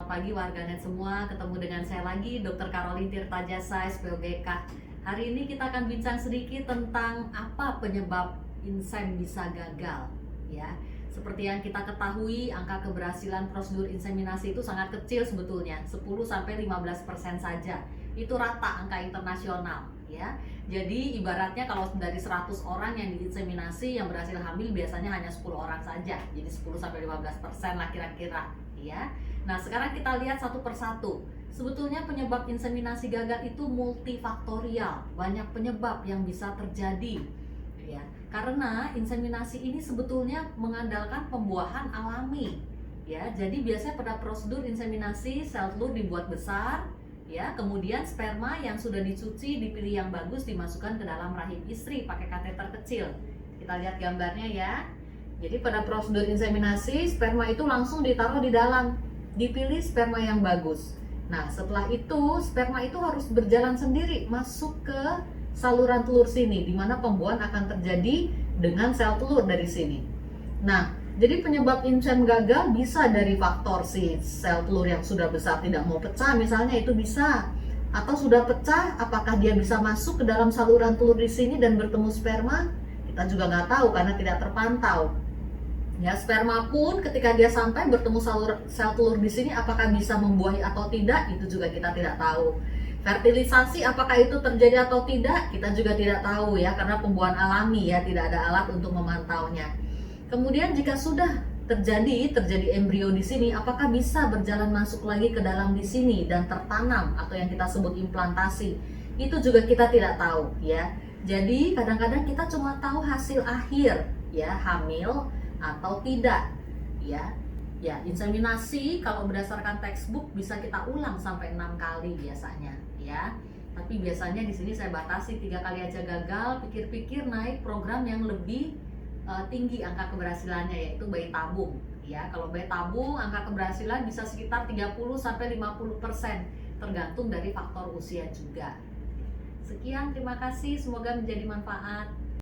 selamat pagi warganet semua. Ketemu dengan saya lagi, Dr. Caroline Tirtajasa, SPOGK. Hari ini kita akan bincang sedikit tentang apa penyebab insen bisa gagal. Ya, seperti yang kita ketahui, angka keberhasilan prosedur inseminasi itu sangat kecil sebetulnya, 10-15% saja. Itu rata angka internasional. Ya, jadi ibaratnya kalau dari 100 orang yang diinseminasi yang berhasil hamil biasanya hanya 10 orang saja. Jadi 10-15% lah kira-kira. Ya. Nah, sekarang kita lihat satu persatu. Sebetulnya penyebab inseminasi gagal itu multifaktorial, banyak penyebab yang bisa terjadi. Ya, karena inseminasi ini sebetulnya mengandalkan pembuahan alami. Ya, jadi biasanya pada prosedur inseminasi sel telur dibuat besar, ya, kemudian sperma yang sudah dicuci dipilih yang bagus dimasukkan ke dalam rahim istri pakai kateter kecil. Kita lihat gambarnya ya. Jadi pada prosedur inseminasi, sperma itu langsung ditaruh di dalam, dipilih sperma yang bagus. Nah, setelah itu, sperma itu harus berjalan sendiri masuk ke saluran telur sini, di mana pembuahan akan terjadi dengan sel telur dari sini. Nah, jadi penyebab insen gagal bisa dari faktor si sel telur yang sudah besar tidak mau pecah, misalnya itu bisa. Atau sudah pecah, apakah dia bisa masuk ke dalam saluran telur di sini dan bertemu sperma? Kita juga nggak tahu karena tidak terpantau. Ya, sperma pun ketika dia sampai bertemu sel telur di sini apakah bisa membuahi atau tidak, itu juga kita tidak tahu. Fertilisasi apakah itu terjadi atau tidak, kita juga tidak tahu ya, karena pembuahan alami ya, tidak ada alat untuk memantaunya. Kemudian jika sudah terjadi embrio di sini, apakah bisa berjalan masuk lagi ke dalam di sini dan tertanam atau yang kita sebut implantasi? Itu juga kita tidak tahu ya. Jadi kadang-kadang kita cuma tahu hasil akhir ya, hamil atau tidak ya. Ya, inseminasi kalau berdasarkan textbook bisa kita ulang sampai 6 kali biasanya ya. Tapi biasanya di sini saya batasi 3 kali aja gagal, pikir-pikir naik program yang lebih tinggi angka keberhasilannya, yaitu bayi tabung ya. Kalau bayi tabung angka keberhasilan bisa sekitar 30-50%, tergantung dari faktor usia juga. Sekian, terima kasih, semoga menjadi manfaat.